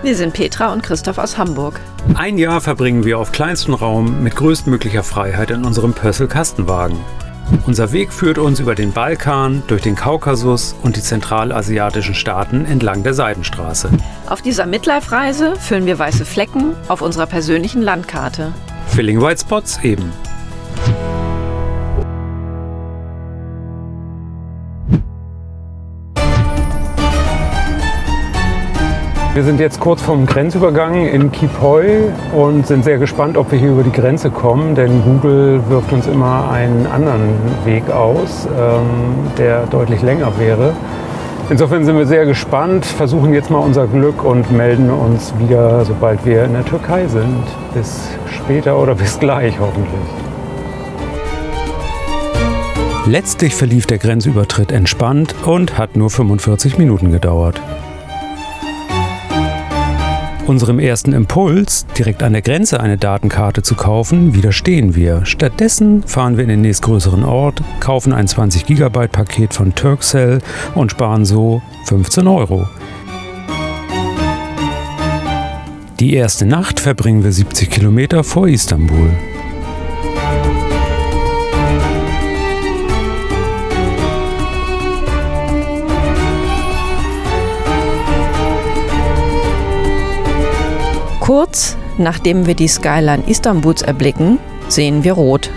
Wir sind Petra und Christoph aus Hamburg. Ein Jahr verbringen wir auf kleinstem Raum mit größtmöglicher Freiheit in unserem Pössl-Kastenwagen. Unser Weg führt uns über den Balkan, durch den Kaukasus und die zentralasiatischen Staaten entlang der Seidenstraße. Auf dieser Midlife-Reise füllen wir weiße Flecken auf unserer persönlichen Landkarte. Filling White Spots eben. Wir sind jetzt kurz vorm Grenzübergang in Kipoi und sind sehr gespannt, ob wir hier über die Grenze kommen, denn Google wirft uns immer einen anderen Weg aus, der deutlich länger wäre. Insofern sind wir sehr gespannt, versuchen jetzt mal unser Glück und melden uns wieder, sobald wir in der Türkei sind. Bis später oder bis gleich hoffentlich. Letztlich verlief der Grenzübertritt entspannt und hat nur 45 Minuten gedauert. Unserem ersten Impuls, direkt an der Grenze eine Datenkarte zu kaufen, widerstehen wir. Stattdessen fahren wir in den nächstgrößeren Ort, kaufen ein 20 GB Paket von Turkcell und sparen so 15 €. Die erste Nacht verbringen wir 70 Kilometer vor Istanbul. Kurz nachdem wir die Skyline Istanbuls erblicken, sehen wir rot.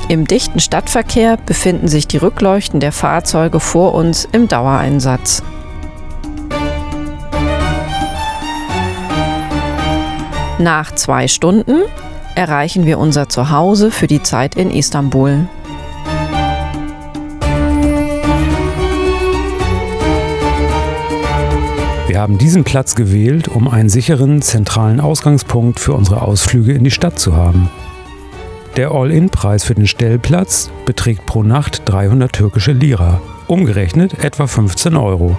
Im dichten Stadtverkehr befinden sich die Rückleuchten der Fahrzeuge vor uns im Dauereinsatz. Nach 2 Stunden erreichen wir unser Zuhause für die Zeit in Istanbul. Wir haben diesen Platz gewählt, um einen sicheren, zentralen Ausgangspunkt für unsere Ausflüge in die Stadt zu haben. Der All-In-Preis für den Stellplatz beträgt pro Nacht 300 türkische Lira, umgerechnet etwa 15 €.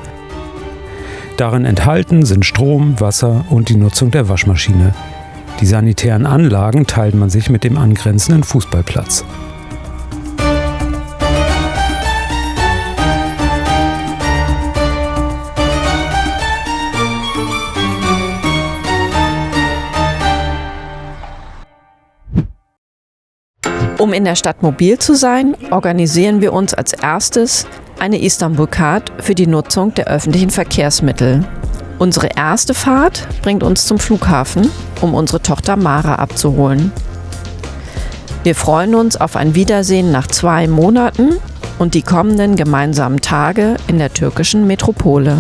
Darin enthalten sind Strom, Wasser und die Nutzung der Waschmaschine. Die sanitären Anlagen teilt man sich mit dem angrenzenden Fußballplatz. Um in der Stadt mobil zu sein, organisieren wir uns als erstes eine Istanbul-Card für die Nutzung der öffentlichen Verkehrsmittel. Unsere erste Fahrt bringt uns zum Flughafen, um unsere Tochter Mara abzuholen. Wir freuen uns auf ein Wiedersehen nach 2 Monaten und die kommenden gemeinsamen Tage in der türkischen Metropole.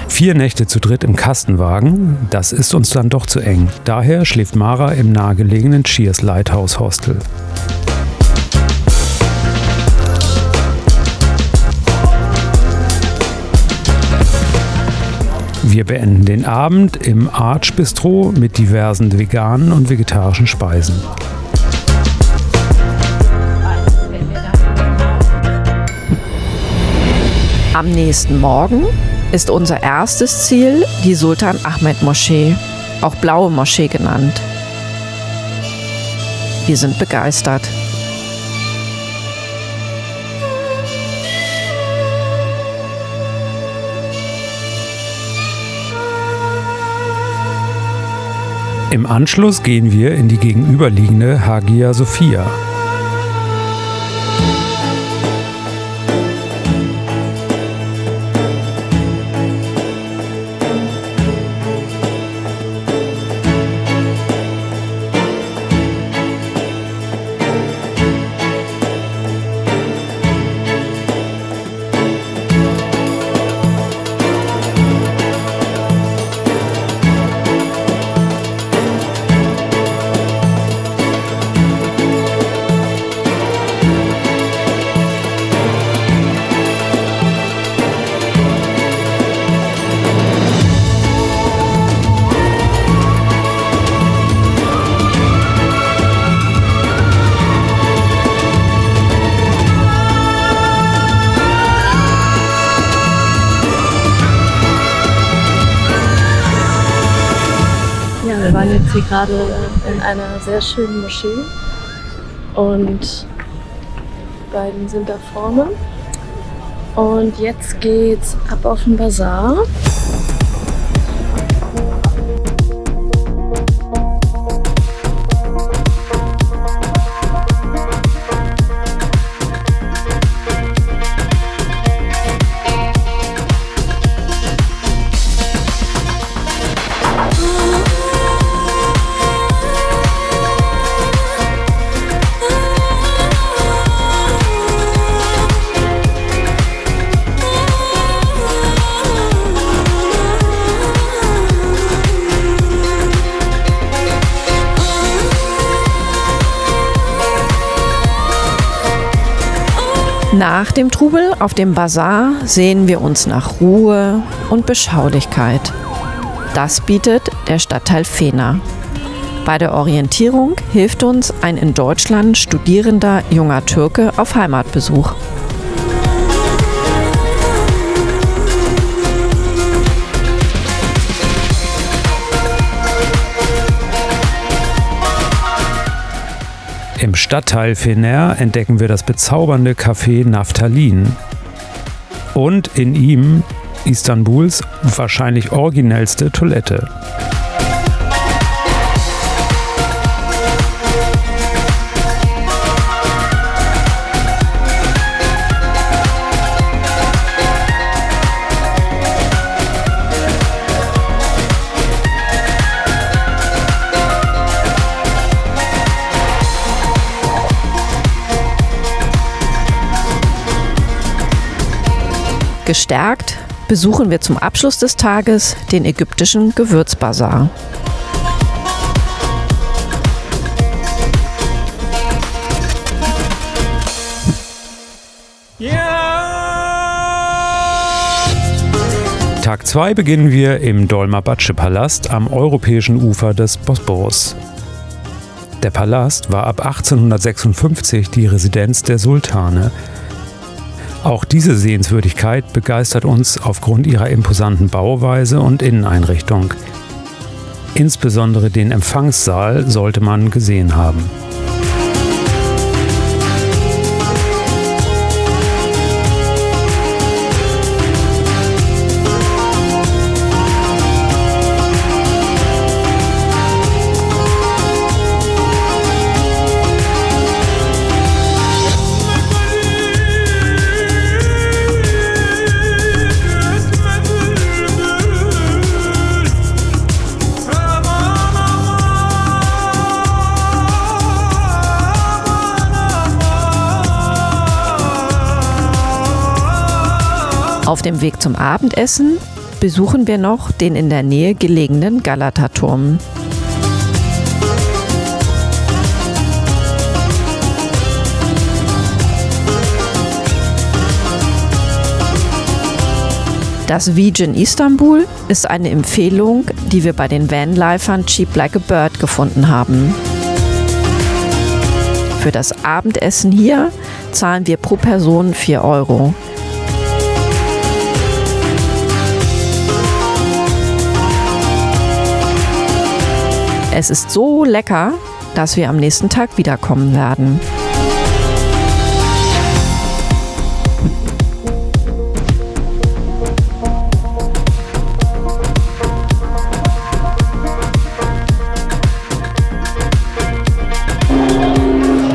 Vier Nächte zu dritt im Kastenwagen, das ist uns dann doch zu eng. Daher schläft Mara im nahegelegenen Cheers Lighthouse Hostel. Wir beenden den Abend im Arch Bistro mit diversen veganen und vegetarischen Speisen. Am nächsten Morgen ist unser erstes Ziel die Sultan Ahmed Moschee, auch Blaue Moschee genannt. Wir sind begeistert. Im Anschluss gehen wir in die gegenüberliegende Hagia Sophia. hier gerade in einer sehr schönen Moschee und die beiden sind da vorne. Und jetzt geht's ab auf den Bazar. Nach dem Trubel auf dem Bazar sehen wir uns nach Ruhe und Beschaulichkeit. Das bietet der Stadtteil Fener. Bei der Orientierung hilft uns ein in Deutschland studierender junger Türke auf Heimatbesuch. Im Stadtteil Fener entdecken wir das bezaubernde Café Naftalin und in ihm Istanbuls wahrscheinlich originellste Toilette. Gestärkt besuchen wir zum Abschluss des Tages den ägyptischen Gewürzbazar. Tag 2 beginnen wir im Dolmabahce-Palast am europäischen Ufer des Bosporus. Der Palast war ab 1856 die Residenz der Sultane. Auch diese Sehenswürdigkeit begeistert uns aufgrund ihrer imposanten Bauweise und Inneneinrichtung. Insbesondere den Empfangssaal sollte man gesehen haben. Auf dem Weg zum Abendessen besuchen wir noch den in der Nähe gelegenen Galata-Turm. Das Vision Istanbul ist eine Empfehlung, die wir bei den Vanlifern Cheap Like a Bird gefunden haben. Für das Abendessen hier zahlen wir pro Person 4 €. Es ist so lecker, dass wir am nächsten Tag wiederkommen werden.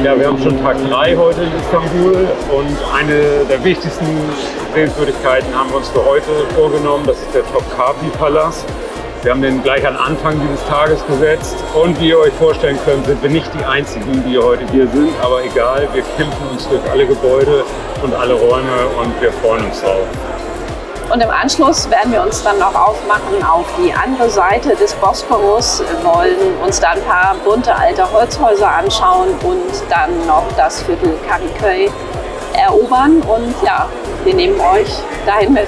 Ja, wir haben schon Tag 3 heute in Istanbul und eine der wichtigsten Sehenswürdigkeiten haben wir uns für heute vorgenommen. Das ist der Topkapi-Palast. Wir haben den gleich an Anfang dieses Tages gesetzt und wie ihr euch vorstellen könnt, sind wir nicht die Einzigen, die heute hier sind, aber egal, wir kämpfen uns durch alle Gebäude und alle Räume und wir freuen uns drauf. Und im Anschluss werden wir uns dann noch aufmachen auf die andere Seite des Bosporus, wollen uns da ein paar bunte alte Holzhäuser anschauen und dann noch das Viertel Kadıköy erobern und ja, wir nehmen euch dahin mit.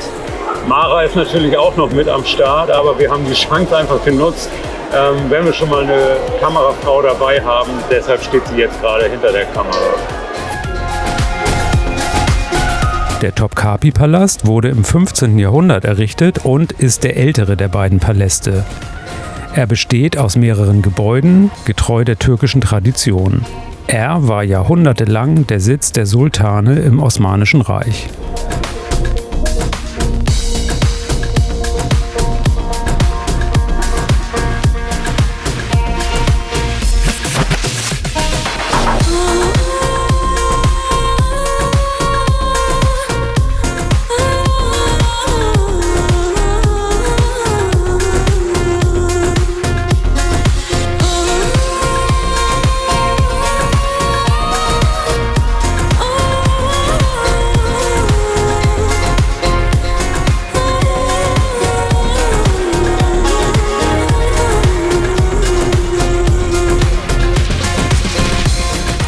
Mara ist natürlich auch noch mit am Start, aber wir haben die Chance einfach genutzt, wenn wir schon mal eine Kamerafrau dabei haben. Deshalb steht sie jetzt gerade hinter der Kamera. Der Topkapi-Palast wurde im 15. Jahrhundert errichtet und ist der ältere der beiden Paläste. Er besteht aus mehreren Gebäuden, getreu der türkischen Tradition. Er war jahrhundertelang der Sitz der Sultane im Osmanischen Reich.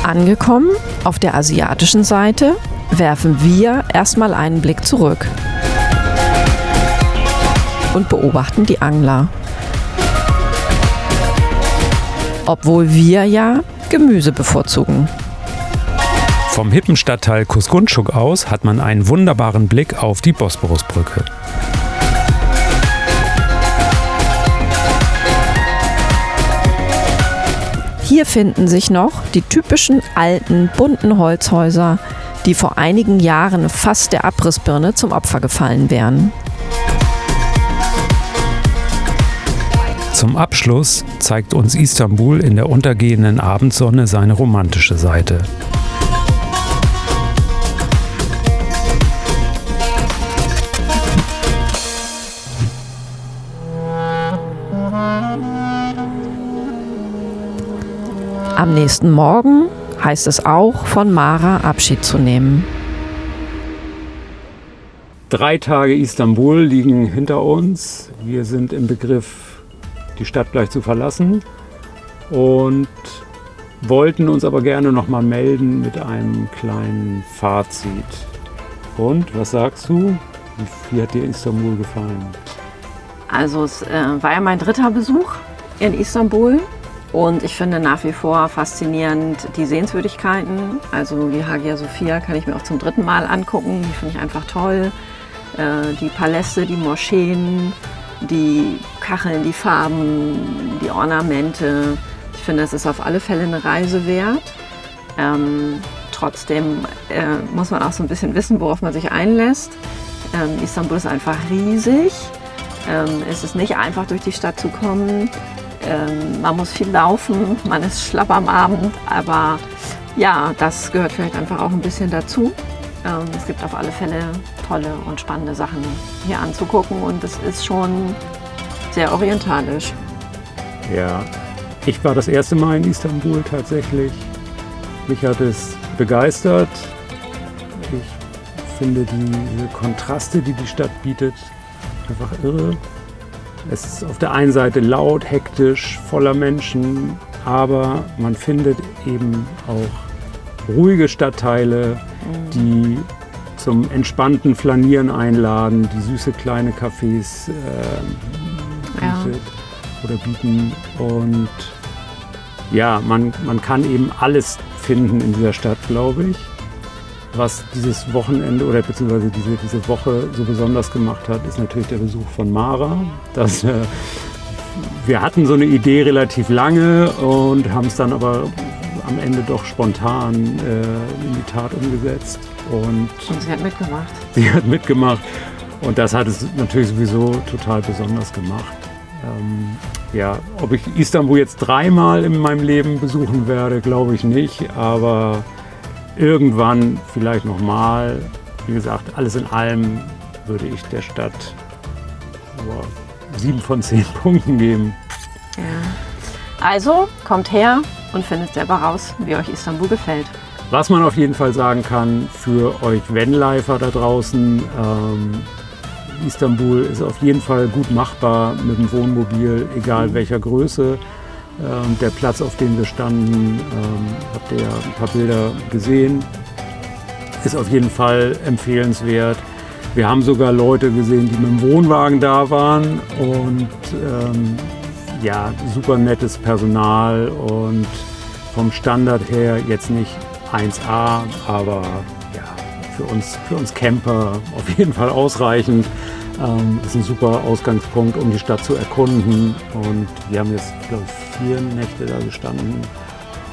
Angekommen auf der asiatischen Seite, werfen wir erstmal einen Blick zurück und beobachten die Angler. Obwohl wir ja Gemüse bevorzugen. Vom hippen Stadtteil Kuzguncuk aus hat man einen wunderbaren Blick auf die Bosporusbrücke. Hier finden sich noch die typischen alten, bunten Holzhäuser, die vor einigen Jahren fast der Abrissbirne zum Opfer gefallen wären. Zum Abschluss zeigt uns Istanbul in der untergehenden Abendsonne seine romantische Seite. Am nächsten Morgen heißt es auch, von Mara Abschied zu nehmen. 3 Tage Istanbul liegen hinter uns. Wir sind im Begriff, die Stadt gleich zu verlassen und wollten uns aber gerne noch mal melden mit einem kleinen Fazit. Und, was sagst du? Wie hat dir Istanbul gefallen? Also es war ja mein 3. Besuch in Istanbul. Und ich finde nach wie vor faszinierend die Sehenswürdigkeiten. Also die Hagia Sophia kann ich mir auch zum 3. Mal angucken. Die finde ich einfach toll. Die Paläste, die Moscheen, die Kacheln, die Farben, die Ornamente. Ich finde, es ist auf alle Fälle eine Reise wert. Trotzdem muss man auch so ein bisschen wissen, worauf man sich einlässt. Istanbul ist einfach riesig. Es ist nicht einfach, durch die Stadt zu kommen. Man muss viel laufen, man ist schlapp am Abend, aber ja, das gehört vielleicht einfach auch ein bisschen dazu. Es gibt auf alle Fälle tolle und spannende Sachen hier anzugucken und es ist schon sehr orientalisch. Ja, ich war das erste Mal in Istanbul tatsächlich. Mich hat es begeistert. Ich finde diese Kontraste, die die Stadt bietet, einfach irre. Es ist auf der einen Seite laut, hektisch, voller Menschen, aber man findet eben auch ruhige Stadtteile, die zum entspannten Flanieren einladen, die süße kleine Cafés bieten. Und ja, man kann eben alles finden in dieser Stadt, glaube ich. Was dieses Wochenende oder beziehungsweise diese Woche so besonders gemacht hat, ist natürlich der Besuch von Mara. Wir hatten so eine Idee relativ lange und haben es dann aber am Ende doch spontan in die Tat umgesetzt. Und sie hat mitgemacht. Sie hat mitgemacht und das hat es natürlich sowieso total besonders gemacht. Ja, ob ich Istanbul jetzt 3 Mal in meinem Leben besuchen werde, glaube ich nicht, aber irgendwann vielleicht nochmal. Wie gesagt, alles in allem würde ich der Stadt 7 von 10 Punkten geben. Ja. Also kommt her und findet selber raus, wie euch Istanbul gefällt. Was man auf jeden Fall sagen kann für euch Vanlifer da draußen, Istanbul ist auf jeden Fall gut machbar mit dem Wohnmobil, egal welcher Größe. Der Platz, auf dem wir standen, habt ihr ja ein paar Bilder gesehen, ist auf jeden Fall empfehlenswert. Wir haben sogar Leute gesehen, die mit dem Wohnwagen da waren und ja, super nettes Personal und vom Standard her jetzt nicht 1A, aber ja, für uns Camper auf jeden Fall ausreichend. Ist ein super Ausgangspunkt, um die Stadt zu erkunden. Und wir haben jetzt, glaube ich, 4 Nächte da gestanden.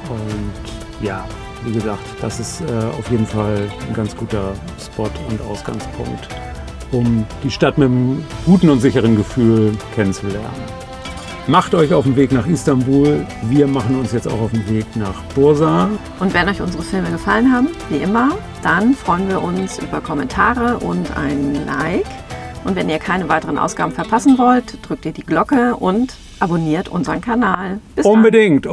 Und ja, wie gesagt, das ist auf jeden Fall ein ganz guter Spot und Ausgangspunkt, um die Stadt mit einem guten und sicheren Gefühl kennenzulernen. Macht euch auf den Weg nach Istanbul. Wir machen uns jetzt auch auf den Weg nach Bursa. Und wenn euch unsere Filme gefallen haben, wie immer, dann freuen wir uns über Kommentare und ein Like. Und wenn ihr keine weiteren Ausgaben verpassen wollt, drückt ihr die Glocke und abonniert unseren Kanal. Bis dann. Unbedingt.